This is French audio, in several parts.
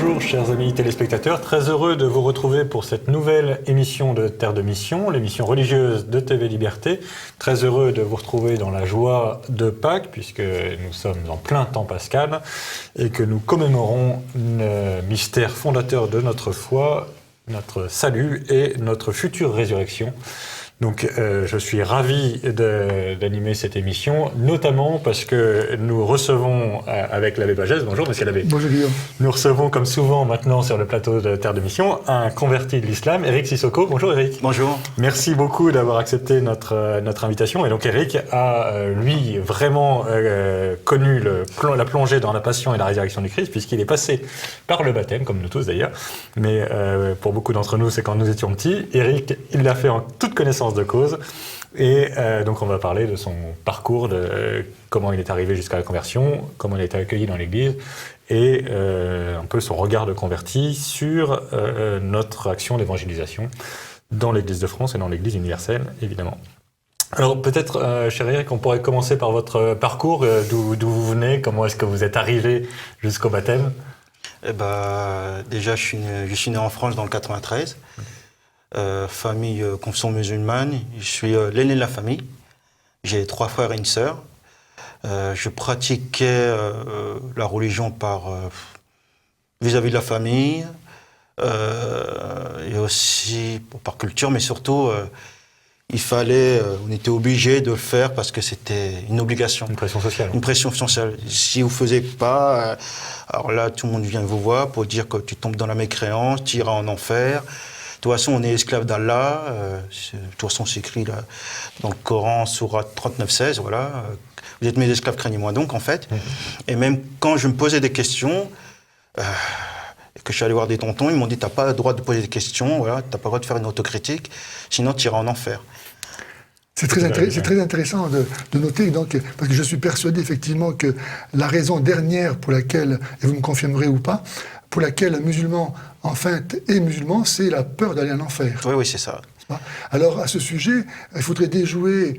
Bonjour chers amis téléspectateurs, très heureux de vous retrouver pour cette nouvelle émission de Terre de Mission, l'émission religieuse de TV Liberté. Très heureux de vous retrouver dans la joie de Pâques puisque nous sommes en plein temps pascal et que nous commémorons le mystère fondateur de notre foi, notre salut et notre future résurrection. Donc je suis ravi d'animer cette émission, notamment parce que nous recevons avec l'abbé Pagès, bonjour monsieur l'abbé. Bonjour Guillaume. Nous recevons comme souvent maintenant sur le plateau de Terre de Mission un converti de l'islam, Éric Sissoko. Bonjour Éric. Bonjour. Merci beaucoup d'avoir accepté notre invitation. Et donc Éric a lui vraiment connu la plongée dans la passion et la résurrection du Christ puisqu'il est passé par le baptême, comme nous tous d'ailleurs. Mais pour beaucoup d'entre nous, c'est quand nous étions petits. Éric, il l'a fait en toute connaissance de cause. Et donc on va parler de son parcours, de comment il est arrivé jusqu'à la conversion, comment il a été accueilli dans l'Église et un peu son regard de converti sur notre action d'évangélisation dans l'Église de France et dans l'Église universelle, évidemment. Alors peut-être, cher Éric, on pourrait commencer par votre parcours, d'où vous venez, comment est-ce que vous êtes arrivé jusqu'au baptême? Déjà, je suis né en France dans le 93. Famille confession musulmane, je suis l'aîné de la famille, j'ai 3 frères et une sœur. Je pratiquais la religion vis-à-vis de la famille et aussi par culture, mais surtout on était obligé de le faire parce que c'était une obligation. Une pression sociale. Une pression sociale. Si vous ne faisiez pas, alors là tout le monde vient vous voir pour dire que tu tombes dans la mécréance, tu iras en enfer. De toute façon, on est esclave d'Allah. De toute façon, c'est écrit là, dans le Coran, sourate 39-16, voilà. Vous êtes mes esclaves, craignez-moi donc, en fait. Et même quand je me posais des questions, et que je suis allé voir des tontons, ils m'ont dit, t'as pas le droit de poser des questions, voilà, t'as pas le droit de faire une autocritique, sinon tu iras en enfer. C'est très intéressant de noter, donc, parce que je suis persuadé effectivement que la raison dernière pour laquelle, et vous me confirmerez ou pas, pour laquelle un musulman, en fait, est musulman, c'est la peur d'aller en enfer. Oui, c'est ça. Alors, à ce sujet, il faudrait déjouer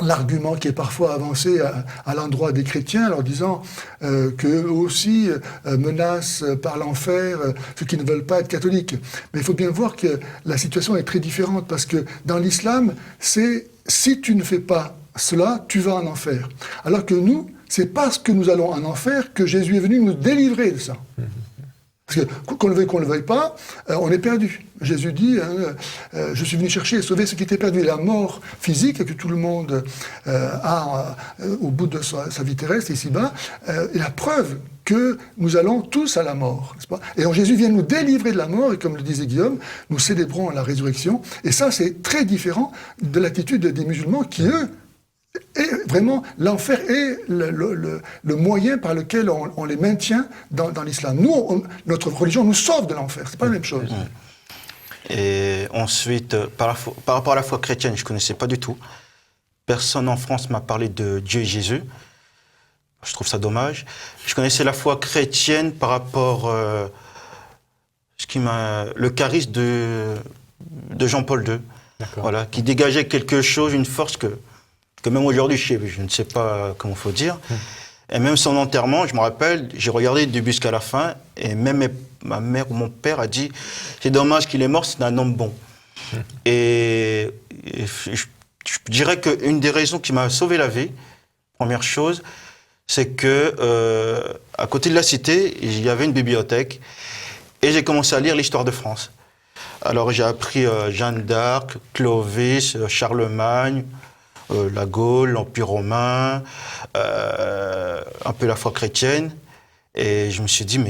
l'argument qui est parfois avancé à l'endroit des chrétiens, en leur disant qu'eux aussi menacent par l'enfer ceux qui ne veulent pas être catholiques. Mais il faut bien voir que la situation est très différente, parce que dans l'islam, c'est si tu ne fais pas cela, tu vas en enfer. Alors que nous, c'est parce que nous allons en enfer que Jésus est venu nous délivrer de ça. Parce que qu'on le veuille, qu'on ne le veuille pas, on est perdu. Jésus dit, je suis venu chercher et sauver ce qui était perdu. Et la mort physique que tout le monde a au bout de sa vie terrestre, ici-bas, est la preuve que nous allons tous à la mort, n'est-ce pas? Et donc Jésus vient nous délivrer de la mort, et comme le disait Guillaume, nous célébrons la résurrection. Et ça, c'est très différent de l'attitude des musulmans qui, eux, et vraiment, l'enfer est le moyen par lequel on les maintient dans l'islam. Nous, notre religion nous sauve de l'enfer. C'est pas la même chose. Et ensuite, par rapport à la foi chrétienne, je connaissais pas du tout. Personne en France m'a parlé de Dieu et Jésus. Je trouve ça dommage. Je connaissais la foi chrétienne par rapport le charisme de Jean-Paul II, voilà, qui dégageait quelque chose, une force que même aujourd'hui, je ne sais pas comment il faut dire. Et même son enterrement, je me rappelle, j'ai regardé du début jusqu'à la fin, et même ma mère ou mon père a dit « C'est dommage qu'il est mort, c'est un homme bon ». Et je dirais qu'une des raisons qui m'a sauvé la vie, première chose, c'est que à côté de la cité, il y avait une bibliothèque, et j'ai commencé à lire l'histoire de France. Alors j'ai appris Jeanne d'Arc, Clovis, Charlemagne, la Gaule, l'Empire romain, un peu la foi chrétienne. Et je me suis dit,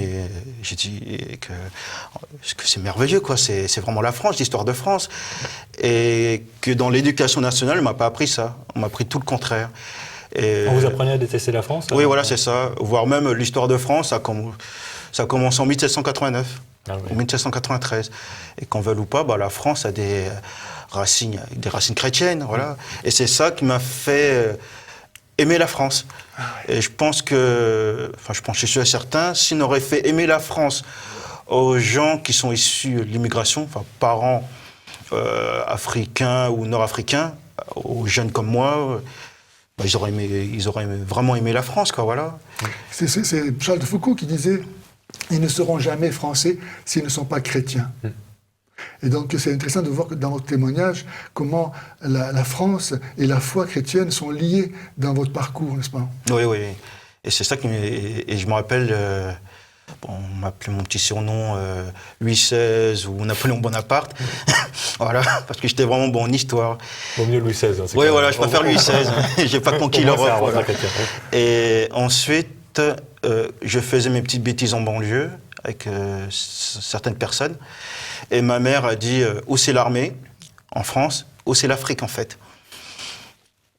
que c'est merveilleux, quoi. C'est vraiment la France, l'histoire de France. Et que dans l'éducation nationale, on ne m'a pas appris ça. On m'a appris tout le contraire. Et on vous apprenait à détester la France? Oui, voilà, c'est ça. Voire même l'histoire de France, ça commence en 1789, en 1793. Et qu'on veuille ou pas, la France a des racines chrétiennes, voilà. Et c'est ça qui m'a fait aimer la France. Et je pense que, je suis certain, si on aurait fait aimer la France aux gens qui sont issus de l'immigration, parents africains ou nord-africains, aux jeunes comme moi, ils auraient vraiment aimé la France, quoi, voilà. C'est Charles de Foucault qui disait ils ne seront jamais français s'ils ne sont pas chrétiens. Et donc c'est intéressant de voir que dans votre témoignage, comment la France et la foi chrétienne sont liées dans votre parcours, n'est-ce pas? Oui, oui. Et c'est ça et je me rappelle, on m'appelait mon petit surnom Louis XVI ou Napoléon Bonaparte. Voilà, parce que j'étais vraiment bon en histoire. Vaut mieux Louis XVI. Oui, voilà, je préfère Louis XVI. J'ai pas conquis l'Europe. Voilà. Et ensuite, je faisais mes petites bêtises en banlieue avec certaines personnes. Et ma mère a dit où c'est l'armée en France, où c'est l'Afrique en fait.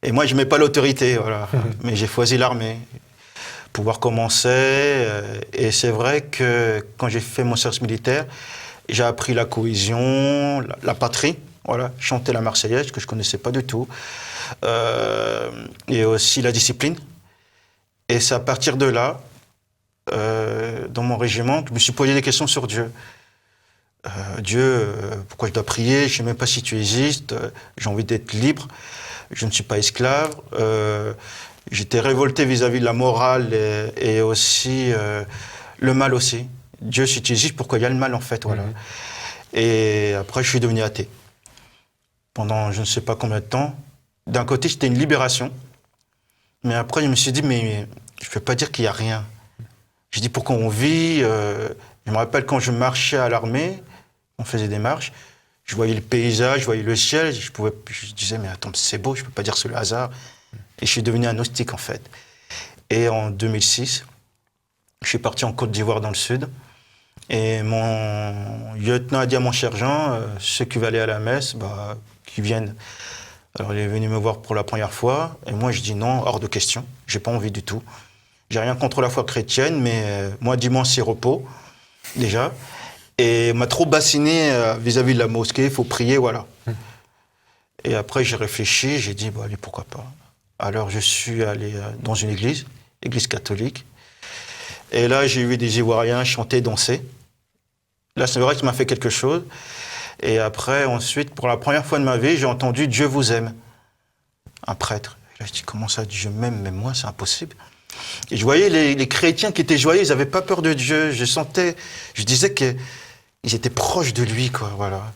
Et moi, je n'aimais pas l'autorité, voilà. Mais j'ai choisi l'armée. Pouvoir commencer. Et c'est vrai que quand j'ai fait mon service militaire, j'ai appris la cohésion, la patrie, voilà, chanter la Marseillaise, que je ne connaissais pas du tout. Et aussi la discipline. Et c'est à partir de là, dans mon régiment, que je me suis posé des questions sur Dieu. Dieu, pourquoi je dois prier? Je ne sais même pas si tu existes. J'ai envie d'être libre. Je ne suis pas esclave. J'étais révolté vis-à-vis de la morale et aussi le mal aussi. Dieu, si tu existes, pourquoi il y a le mal en fait, voilà. Et après, je suis devenu athée. Pendant je ne sais pas combien de temps. D'un côté, c'était une libération. Mais après, je me suis dit, mais je ne peux pas dire qu'il n'y a rien. J'ai dit, pourquoi on vit Je me rappelle quand je marchais à l'armée, on faisait des marches, je voyais le paysage, je voyais le ciel, je disais, mais attends, c'est beau, je ne peux pas dire c'est le hasard. Et je suis devenu agnostique, en fait. Et en 2006, je suis parti en Côte d'Ivoire, dans le sud. Et mon lieutenant a dit à mon sergent, ceux qui veulent aller à la messe, qu'ils viennent. Alors, il est venu me voir pour la première fois. Et moi, je dis non, hors de question. Je n'ai pas envie du tout. J'ai rien contre la foi chrétienne, mais moi, dimanche, c'est repos, déjà. Et on m'a trop bassiné vis-à-vis de la mosquée, il faut prier, voilà. Et après, j'ai réfléchi, j'ai dit, allez, pourquoi pas. Alors, je suis allé dans une église catholique. Et là, j'ai vu des Ivoiriens chanter, danser. Là, c'est vrai que ça m'a fait quelque chose. Et après, ensuite, pour la première fois de ma vie, j'ai entendu « Dieu vous aime ». Un prêtre. Et là, je dis « Comment ça, Dieu m'aime? Mais moi, c'est impossible ». Et je voyais les chrétiens qui étaient joyeux, ils n'avaient pas peur de Dieu. Je disais qu'ils étaient proches de lui, quoi, voilà.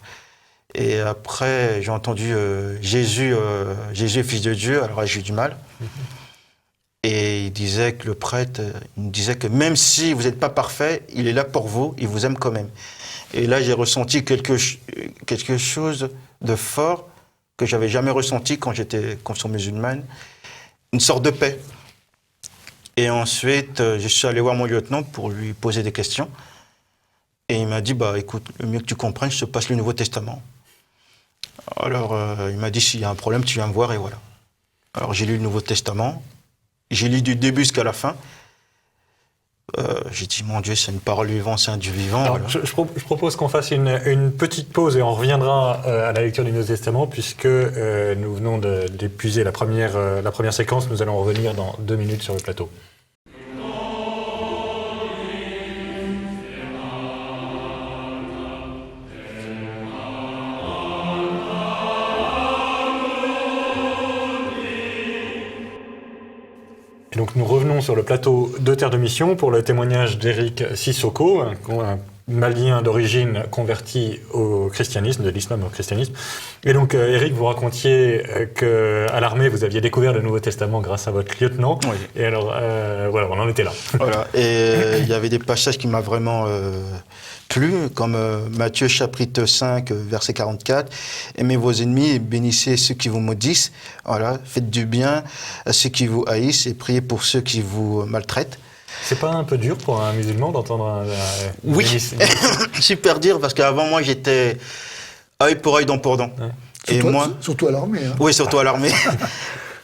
Et après, j'ai entendu Jésus est fils de Dieu, alors là, j'ai eu du mal. Et il disait que le prêtre, il me disait que même si vous n'êtes pas parfait, il est là pour vous, il vous aime quand même. Et là, j'ai ressenti quelque chose de fort que j'avais jamais ressenti quand j'étais confession musulmane, une sorte de paix. Et ensuite, je suis allé voir mon lieutenant pour lui poser des questions. Et il m'a dit, écoute, le mieux que tu comprennes, je te passe le Nouveau Testament. Alors, il m'a dit, s'il y a un problème, tu viens me voir, et voilà. Alors, j'ai lu le Nouveau Testament. J'ai lu du début jusqu'à la fin. J'ai dit, mon Dieu, c'est une parole vivante, c'est un Dieu vivant. Alors, voilà. je propose qu'on fasse une petite pause et on reviendra à la lecture du Nouveau Testament puisque nous venons d'épuiser la première séquence. Nous allons revenir dans 2 minutes sur le plateau. Et donc nous revenons sur le plateau de Terre de Mission pour le témoignage d'Éric Sissoko, un Malien d'origine converti au christianisme, de l'islam au christianisme. Et donc Éric, vous racontiez qu'à l'armée vous aviez découvert le Nouveau Testament grâce à votre lieutenant. Oui. Et alors voilà, on en était là. Voilà. Et il y avait des passages qui m'ont vraiment plu, comme Matthieu chapitre 5, verset 44. Aimez vos ennemis et bénissez ceux qui vous maudissent. Voilà, faites du bien à ceux qui vous haïssent et priez pour ceux qui vous maltraitent. C'est pas un peu dur pour un musulman d'entendre oui, super dur, parce qu'avant moi j'étais œil pour œil, dent pour dent. Ouais. Surtout à l'armée. Hein. Oui, surtout à l'armée.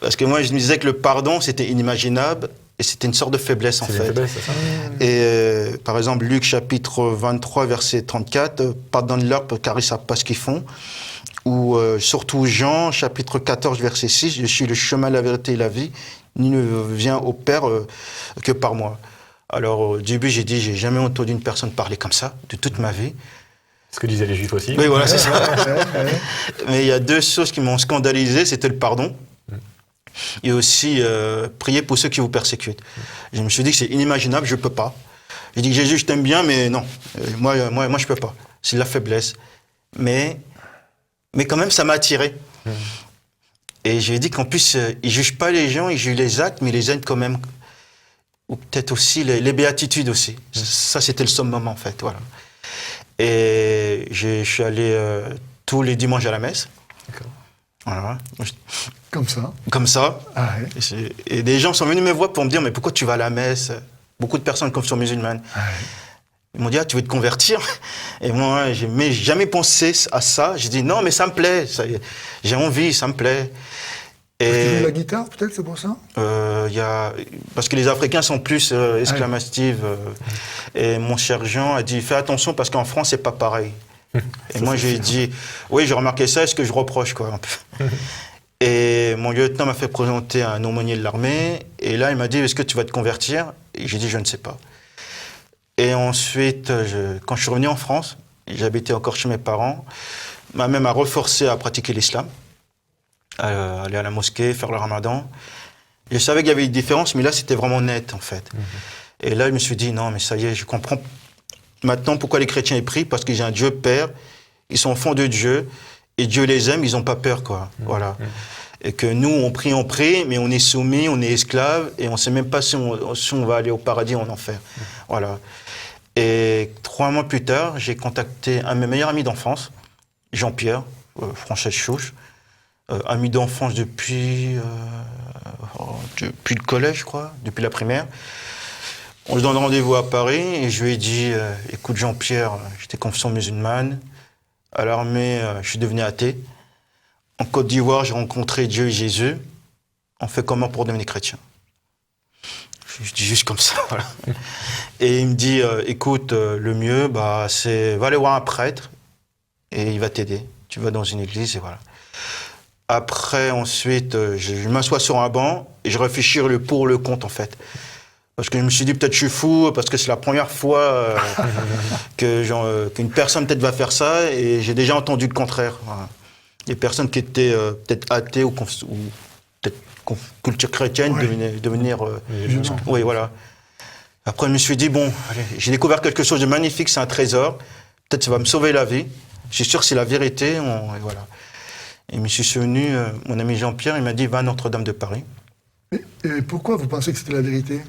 Parce que moi je me disais que le pardon c'était inimaginable et c'était une sorte de faiblesse en fait. Faiblesse, c'est ça. Et par exemple Luc chapitre 23 verset 34, pardonne-leur car ils ne savent pas ce qu'ils font. Ou surtout Jean chapitre 14 verset 6, je suis le chemin, la vérité et la vie. Ni ne vient au Père que par moi. Alors, au début, j'ai dit, j'ai jamais entendu une personne parler comme ça, de toute ma vie. Ce que disaient les Juifs aussi. Oui, voilà, c'est ça. Mais il y a 2 choses qui m'ont scandalisé, c'était le pardon, et aussi prier pour ceux qui vous persécutent. Je me suis dit que c'est inimaginable, je ne peux pas. J'ai dit, Jésus, je t'aime bien, mais non, moi, je peux pas. C'est de la faiblesse. Mais quand même, ça m'a attiré. Et j'ai dit qu'en plus, il juge pas les gens, il juge les actes, mais il les aide quand même. Ou peut-être aussi les béatitudes aussi. Ça, c'était le summum, en fait, voilà. Et je suis allé tous les dimanches à la messe. D'accord. Voilà. Comme ça. Comme ça. Ah ouais. Et des gens sont venus me voir pour me dire, mais pourquoi tu vas à la messe? Beaucoup de personnes comme sont musulmanes. Ah ouais. Ils m'ont dit, ah, tu veux te convertir? Et moi, j'ai jamais pensé à ça. J'ai dit, non, mais ça me plaît. J'ai envie, ça me plaît. Parce que tu joues la guitare, peut-être, c'est pour ça? Parce que les Africains sont plus exclamatifs. Et mon cher Jean a dit, fais attention parce qu'en France, c'est pas pareil. Et moi, j'ai dit, oui, j'ai remarqué ça, est-ce que je reproche, quoi, un peu. Et mon lieutenant m'a fait présenter un aumônier de l'armée. Et là, il m'a dit, est-ce que tu vas te convertir? Et j'ai dit, je ne sais pas. Et ensuite, quand je suis revenu en France, j'habitais encore chez mes parents, ma mère m'a reforcé à pratiquer l'islam, à aller à la mosquée, faire le ramadan. Je savais qu'il y avait une différence, mais là, c'était vraiment net, en fait. Et là, je me suis dit, non, mais ça y est, je comprends maintenant pourquoi les chrétiens est pris, parce qu'ils ont un Dieu Père, ils sont enfants de Dieu, et Dieu les aime, ils n'ont pas peur, quoi. Voilà. Et que nous, on prie, mais on est soumis, on est esclaves, et on ne sait même pas si on va aller au paradis ou en enfer. Voilà. Et 3 mois plus tard, j'ai contacté un de mes meilleurs amis d'enfance, Jean-Pierre, Francesc Chouch, ami d'enfance depuis le collège, je crois, depuis la primaire. On se donne rendez-vous à Paris et je lui ai dit, écoute Jean-Pierre, j'étais confession musulmane, à l'armée, je suis devenu athée. En Côte d'Ivoire, j'ai rencontré Dieu et Jésus. On fait comment pour devenir chrétien? Je dis juste comme ça, voilà. Et il me dit, écoute, le mieux, c'est va aller voir un prêtre et il va t'aider. Tu vas dans une église et voilà. Après, ensuite, je m'assois sur un banc et je réfléchis le pour, le contre, en fait. Parce que je me suis dit, peut-être je suis fou, parce que c'est la première fois qu'une personne peut-être va faire ça, et j'ai déjà entendu le contraire. Voilà. Des personnes qui étaient peut-être athées ou peut-être culture chrétienne, devenir... oui, voilà. Après, je me suis dit, bon, allez, j'ai découvert quelque chose de magnifique, c'est un trésor, peut-être ça va me sauver la vie. Je suis sûr que c'est la vérité, et voilà. Et je me suis souvenu, mon ami Jean-Pierre, il m'a dit, va à Notre-Dame de Paris. Et pourquoi vous pensez que c'était la vérité?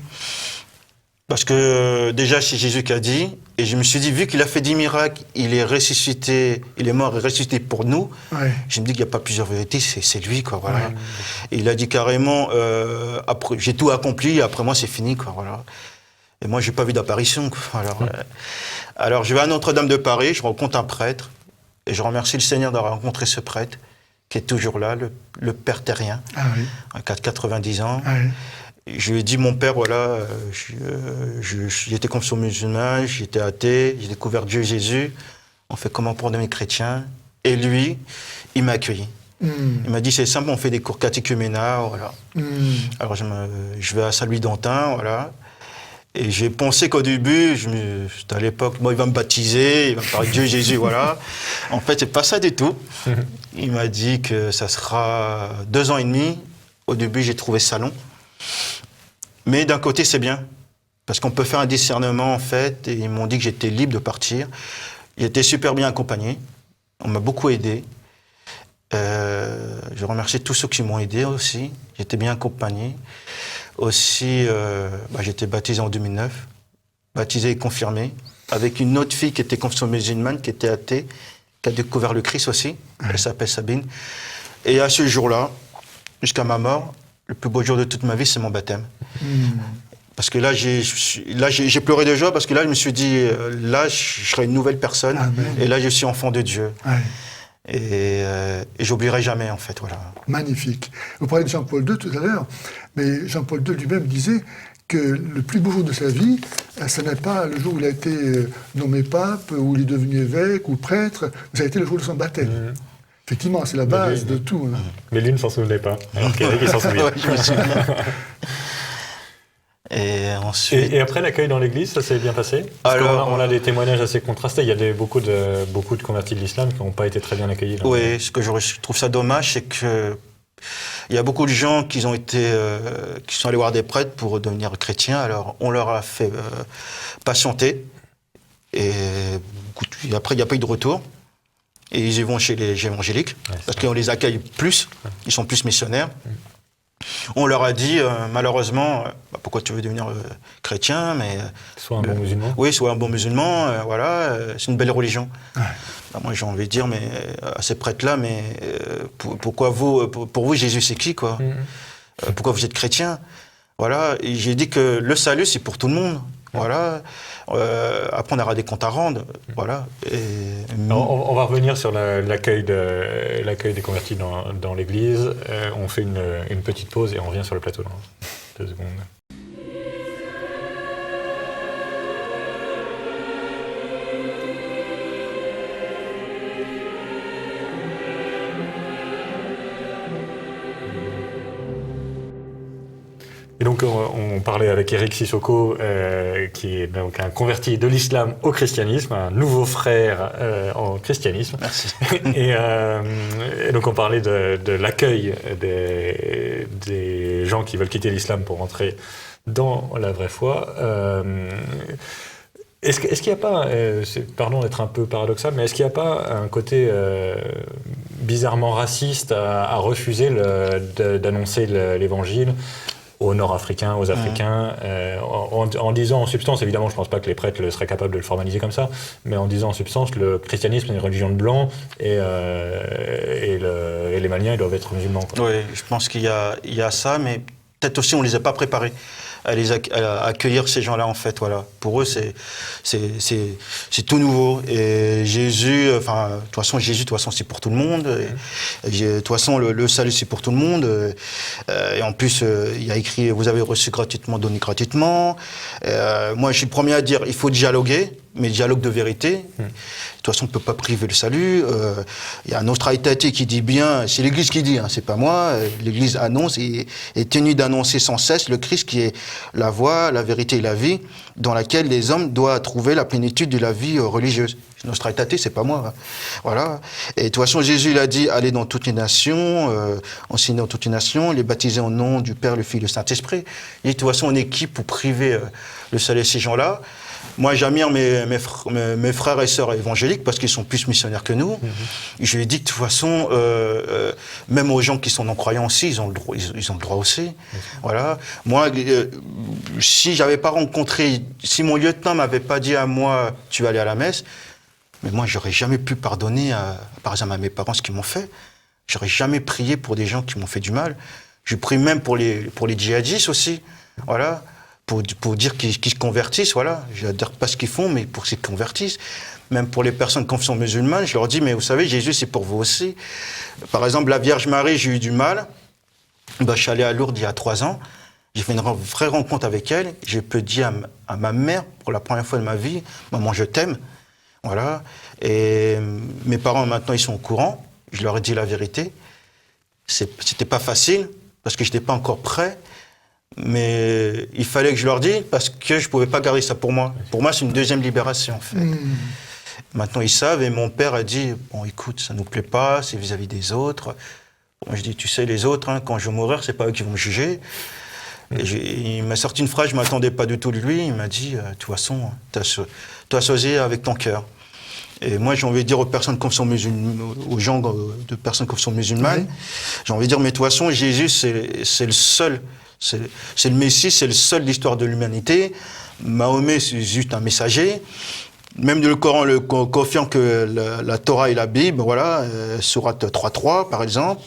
Parce que déjà, c'est Jésus qui a dit, et je me suis dit, vu qu'il a fait 10 miracles, il est ressuscité, il est mort et ressuscité pour nous, je me dis qu'il n'y a pas plusieurs vérités, c'est lui, quoi, voilà. Et il a dit carrément, après, j'ai tout accompli, après moi, c'est fini, quoi, voilà. Et moi, j'ai pas vu d'apparition, quoi. Alors, je vais à Notre-Dame de Paris, je rencontre un prêtre, et je remercie le Seigneur d'avoir rencontré ce prêtre, qui est toujours là, le père terrien, à 90 ans. Je lui ai dit, mon père, voilà, j'étais confession musulmane, j'étais athée, j'ai découvert Dieu et Jésus, on fait comment pour devenir chrétien? Et lui, il m'a accueilli. Il m'a dit, c'est simple, on fait des cours catéchuménats, voilà. Alors je vais à Saint-Louis-d'Antin, voilà. Et j'ai pensé qu'au début, c'était à l'époque, moi, il va me baptiser, il va me parler de Dieu et Jésus, voilà. En fait, c'est pas ça du tout. Il m'a dit que ça sera 2 ans et demi. Au début, j'ai trouvé ça long. Mais d'un côté, c'est bien. Parce qu'on peut faire un discernement, en fait. Et ils m'ont dit que j'étais libre de partir. J'étais super bien accompagné. On m'a beaucoup aidé. Je remercie tous ceux qui m'ont aidé aussi. J'étais bien accompagné. Aussi, j'étais baptisé en 2009. Baptisé et confirmé. Avec une autre fille qui était confession musulmane, qui était athée, qui a découvert le Christ aussi. Elle s'appelle Sabine. Et à ce jour-là, jusqu'à ma mort, le plus beau jour de toute ma vie, c'est mon baptême. Parce que là, j'ai pleuré de joie, parce que là, je me suis dit, là, je serai une nouvelle personne. Amen. Et là, je suis enfant de Dieu. Et j'oublierai jamais, en fait, voilà. Magnifique. Vous parlez de Jean-Paul II tout à l'heure, mais Jean-Paul II lui-même disait que le plus beau jour de sa vie, ce n'est pas le jour où il a été nommé pape, où il est devenu évêque ou prêtre, mais ça a été le jour de son baptême. Effectivement, c'est la base de tout. Hein. Mais lui ne s'en souvenait pas, alors qu'Éric s'en souvient. Je me souviens. Et ensuite... Et après l'accueil dans l'église, ça s'est bien passé? Parce on a des témoignages assez contrastés. Il y a beaucoup de convertis de l'islam qui n'ont pas été très bien accueillis. Oui, ce que je trouve ça dommage, c'est que il y a beaucoup de gens qui sont allés voir des prêtres pour devenir chrétiens. Alors, on leur a fait patienter. Et après, il n'y a pas eu de retour. Et ils vont chez les évangéliques, parce qu'on les accueille plus. Ils sont plus missionnaires. On leur a dit, malheureusement, pourquoi tu veux devenir chrétien, mais... Sois un bon musulman. Oui, sois un bon musulman, voilà, c'est une belle religion. Moi, j'ai envie de dire, mais à ces prêtres-là, mais pourquoi pour vous, Jésus, c'est qui, quoi? Pourquoi vous êtes chrétien? Voilà, et j'ai dit que le salut, c'est pour tout le monde. Voilà. Après, on aura des comptes à rendre. Voilà. On va revenir sur l'accueil des convertis dans l'Église. On fait une petite pause et on revient sur le plateau dans 2 secondes. Et donc, on parlait avec Eric Sissoko, qui est donc un converti de l'islam au christianisme, un nouveau frère en christianisme. Merci. Et donc, on parlait de l'accueil des gens qui veulent quitter l'islam pour entrer dans la vraie foi. Est-ce qu'il n'y a pas, pardon d'être un peu paradoxal, mais est-ce qu'il n'y a pas un côté bizarrement raciste à refuser d'annoncer l'évangile aux Nord-Africains, aux Africains, en disant en substance, évidemment, je ne pense pas que les prêtres seraient capables de le formaliser comme ça, mais en disant en substance, le christianisme est une religion de blancs et les Maliens, ils doivent être musulmans, quoi. Oui, je pense qu'il y a ça, mais peut-être aussi on ne les a pas préparés à accueillir ces gens-là, en fait. Voilà. Pour eux, c'est tout nouveau. Et Jésus, de toute façon, c'est pour tout le monde. De toute façon, le salut, c'est pour tout le monde. Et en plus, il y a écrit, vous avez reçu gratuitement, donné gratuitement. Moi, je suis le premier à dire, il faut dialoguer, mais dialogue de vérité. De toute façon, on ne peut pas priver le salut. Il y a un autre Aïtati qui dit bien, c'est l'Église qui dit, hein, c'est pas moi. L'Église annonce et est tenue d'annoncer sans cesse le Christ qui est la voie, la vérité et la vie, dans laquelle les hommes doivent trouver la plénitude de la vie religieuse. Nostra Aetate, c'est pas moi. Hein. Voilà. Et de toute façon, Jésus, il a dit, allez dans toutes les nations, enseigner dans toutes les nations, les baptiser au nom du Père, le Fils et le Saint-Esprit. Et de toute façon, on est qui pour priver le salut à ces gens-là? Moi, j'admire mes frères et sœurs évangéliques parce qu'ils sont plus missionnaires que nous. Je lui ai dit que de toute façon, même aux gens qui sont non-croyants aussi, ils ont le droit aussi. Voilà. Moi, si j'avais pas rencontré, si mon lieutenant m'avait pas dit à moi, tu vas aller à la messe, mais moi, j'aurais jamais pu pardonner, par exemple, à mes parents ce qu'ils m'ont fait. J'aurais jamais prié pour des gens qui m'ont fait du mal. Je prie même pour les djihadistes aussi. Voilà. Pour dire qu'ils se convertissent, voilà. Je ne vais dire pas ce qu'ils font, mais pour qu'ils se convertissent. Même pour les personnes de confession musulmane, je leur dis, mais vous savez, Jésus, c'est pour vous aussi. Par exemple, la Vierge Marie, j'ai eu du mal. Je suis allé à Lourdes il y a 3 ans. J'ai fait une vraie rencontre avec elle. Je peux dire à ma mère, pour la première fois de ma vie, maman, je t'aime. Voilà. Et mes parents, maintenant, ils sont au courant. Je leur ai dit la vérité. C'était pas facile, parce que je n'étais pas encore prêt. Mais il fallait que je leur dise parce que je ne pouvais pas garder ça pour moi. Pour moi, c'est une deuxième libération, en fait. Maintenant, ils savent et mon père a dit, bon, écoute, ça ne nous plaît pas, c'est vis-à-vis des autres. Moi, je dis, tu sais, les autres, hein, quand je vais mourir, ce n'est pas eux qui vont me juger. Et il m'a sorti une phrase, je ne m'attendais pas du tout de lui. Il m'a dit, de toute façon, tu as choisi avec ton cœur. Et moi, j'ai envie de dire aux personnes aux gens de personnes qui sont musulmanes, j'ai envie de dire, mais de toute façon, Jésus, c'est le seul. C'est le Messie, c'est le seul de l'histoire de l'humanité. Mahomet, c'est juste un messager. Même le Coran le confirme que la Torah et la Bible, voilà, sourate 3.3 par exemple.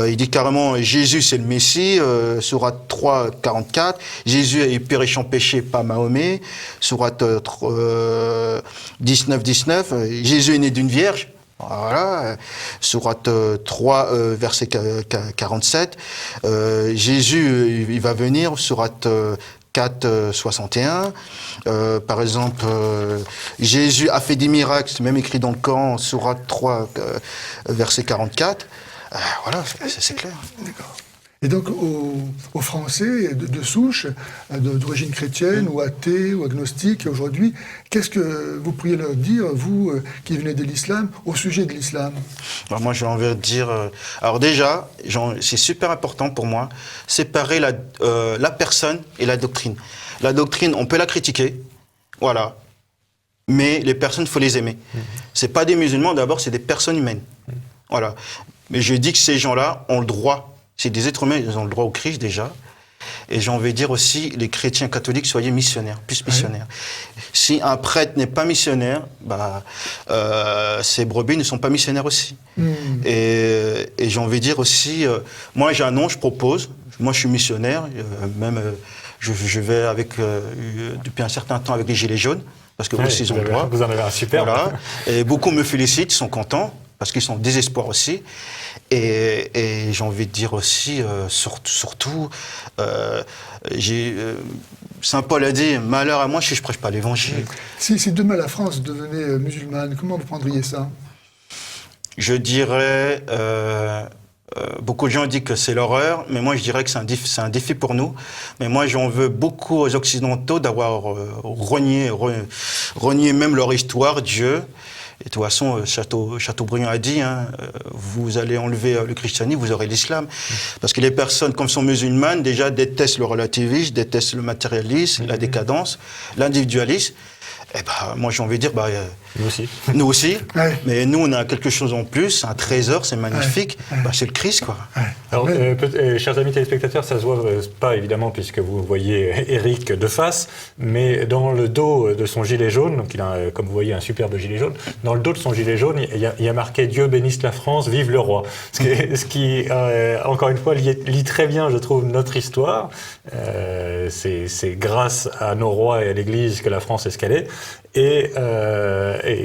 Il dit carrément Jésus c'est le Messie, sourate 3.44. Jésus est péché en péché, pas Mahomet. Sourate 19.19. Jésus est né d'une vierge. Voilà, sourate 3, verset 47. Jésus, il va venir, sourate 4, 61. Par exemple, Jésus a fait des miracles, c'est même écrit dans le Coran, sourate 3, verset 44. Voilà, c'est clair. D'accord. Et donc, aux Français de souche, d'origine chrétienne ou athée ou agnostique, aujourd'hui, qu'est-ce que vous pourriez leur dire, vous qui venez de l'islam, au sujet de l'islam? Alors moi, j'ai envie de dire... alors déjà, c'est super important pour moi, séparer la personne et la doctrine. La doctrine, on peut la critiquer, voilà, mais les personnes, il faut les aimer. C'est pas des musulmans, d'abord, c'est des personnes humaines. Voilà. Mais je dis que ces gens-là ont le droit, c'est des êtres humains, ils ont le droit au Christ déjà. Et j'ai envie de dire aussi, les chrétiens catholiques, soyez missionnaires, plus missionnaires. Oui. Si un prêtre n'est pas missionnaire, ces brebis ne sont pas missionnaires aussi. Et j'ai envie de dire aussi, moi j'ai un nom, je propose, moi je suis missionnaire, je vais depuis un certain temps avec les Gilets jaunes, parce que aussi ils ont le droit. Vous en avez un super. Voilà. Et beaucoup me félicitent, ils sont contents, parce qu'ils sont au désespoir aussi. Et j'ai envie de dire aussi, surtout, Saint Paul a dit, malheur à moi si je ne prêche pas l'évangile. Si demain la France devenait musulmane, comment vous prendriez ça? Je dirais, beaucoup de gens disent que c'est l'horreur, mais moi je dirais que c'est un défi pour nous. Mais moi j'en veux beaucoup aux Occidentaux d'avoir renié même leur histoire, Dieu. Et de toute façon, Chateaubriand a dit, vous allez enlever le christianisme, vous aurez l'islam. Parce que les personnes, comme sont musulmanes, déjà détestent le relativisme, détestent le matérialisme, la décadence, l'individualisme. Eh ben, moi, j'ai envie de dire, nous aussi. Nous aussi. Ouais. Mais nous, on a quelque chose en plus, un trésor, c'est magnifique. Ouais. C'est le Christ, quoi. Ouais. Alors, chers amis téléspectateurs, ça se voit pas évidemment puisque vous voyez Éric de face, mais dans le dos de son gilet jaune, donc il a, comme vous voyez, un superbe gilet jaune. Dans le dos de son gilet jaune, il y a marqué Dieu bénisse la France, vive le roi. Ce qui encore une fois, lit très bien, je trouve, notre histoire. C'est grâce à nos rois et à l'Église que la France est ce qu'elle est. Et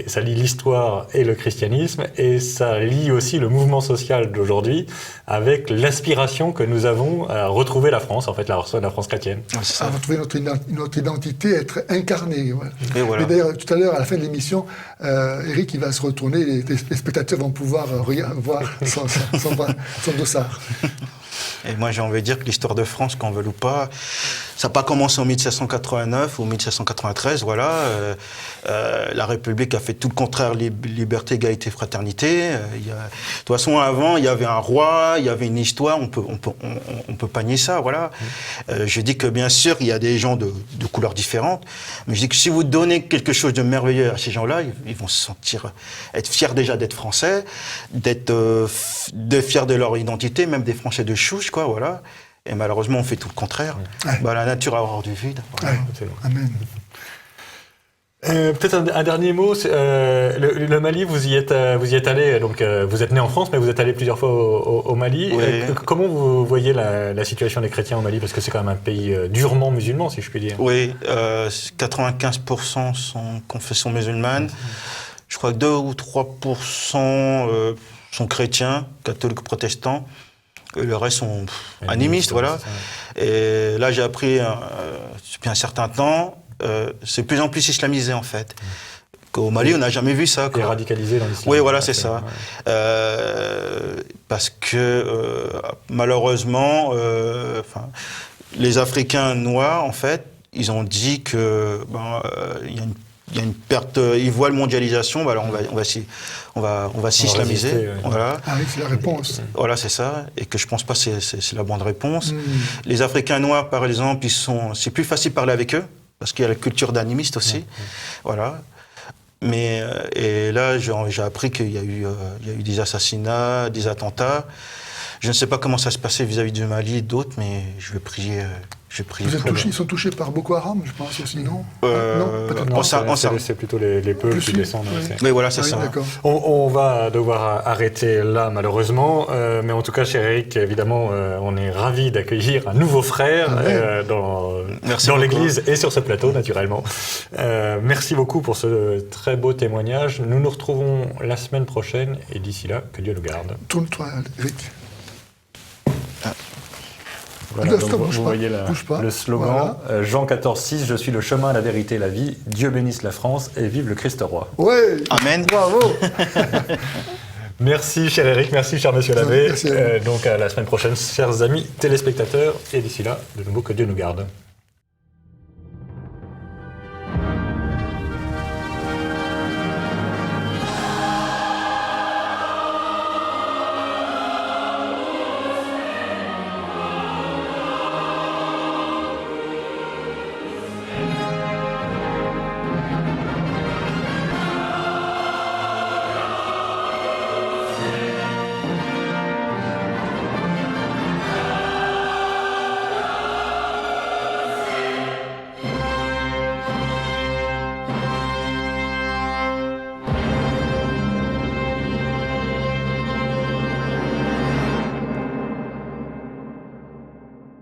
ça lie l'histoire et le christianisme, et ça lie aussi le mouvement social d'aujourd'hui avec l'aspiration que nous avons à retrouver la France, en fait, la France chrétienne. À retrouver notre identité, être incarné. Ouais. Et voilà. Mais d'ailleurs, tout à l'heure, à la fin de l'émission, Éric, il va se retourner, les spectateurs vont pouvoir voir son dossard. Et moi, j'ai envie de dire que l'histoire de France, qu'on veuille ou pas, ça n'a pas commencé en 1789 ou 1793, voilà. La République a fait tout le contraire, liberté, égalité, fraternité. De toute façon, avant, il y avait un roi, il y avait une histoire, on peut pas nier ça, voilà. Je dis que bien sûr, il y a des gens de couleurs différentes, mais je dis que si vous donnez quelque chose de merveilleux à ces gens-là, ils vont se sentir, être fiers déjà d'être français, d'être fiers de leur identité, même des Français de chouche, quoi, voilà. Et malheureusement, on fait tout le contraire. Ouais. La nature a horreur du vide. Voilà. Ouais. Amen. Peut-être un dernier mot. Le Mali, vous y êtes allé. Donc, vous êtes né en France, mais vous êtes allé plusieurs fois au Mali. Oui. Comment vous voyez la situation des chrétiens au Mali? Parce que c'est quand même un pays durement musulman, si je puis dire. Oui, 95% sont confession musulmane. Je crois que 2 ou 3% sont chrétiens, catholiques, protestants. Le reste sont animistes, voilà. Et là, j'ai appris depuis un certain temps, c'est de plus en plus islamisé, en fait. Au Mali, on n'a jamais vu ça. Et radicalisé dans l'islam. Oui, voilà, c'est ça. Ouais. Parce que, malheureusement, les Africains noirs, en fait, ils ont dit que il y a une perte, ils voient la mondialisation, alors on va s'islamiser. Ouais. Voilà. Ah oui, c'est la réponse. Voilà, c'est ça, et que je pense pas c'est la bonne réponse. Les Africains noirs, par exemple, c'est plus facile de parler avec eux, parce qu'il y a la culture d'animiste aussi. Voilà. Mais, et là, j'ai appris qu'il y a eu des assassinats, des attentats. Je ne sais pas comment ça se passait vis-à-vis du Mali et d'autres, mais je vais prier. Ils sont touchés par Boko Haram, je pense aussi, non? Non, peut-être non. C'est plutôt les peuples qui descendent. Oui. Mais voilà, c'est ça. On va devoir arrêter là, malheureusement. Mais en tout cas, cher Éric, évidemment, on est ravis d'accueillir un nouveau frère dans l'Église et sur ce plateau, naturellement. Merci beaucoup pour ce très beau témoignage. Nous nous retrouvons la semaine prochaine et d'ici là, que Dieu nous garde. Tourne-toi, Éric. Voilà, donc vous voyez le slogan, voilà. Jean 14,6, je suis le chemin, la vérité, la vie, Dieu bénisse la France et vive le Christ roi. Ouais. Amen. Bravo. Merci, cher Eric, merci, cher monsieur l'abbé. Merci à vous. Donc, à la semaine prochaine, chers amis téléspectateurs. Et d'ici là, de nouveau, que Dieu nous garde.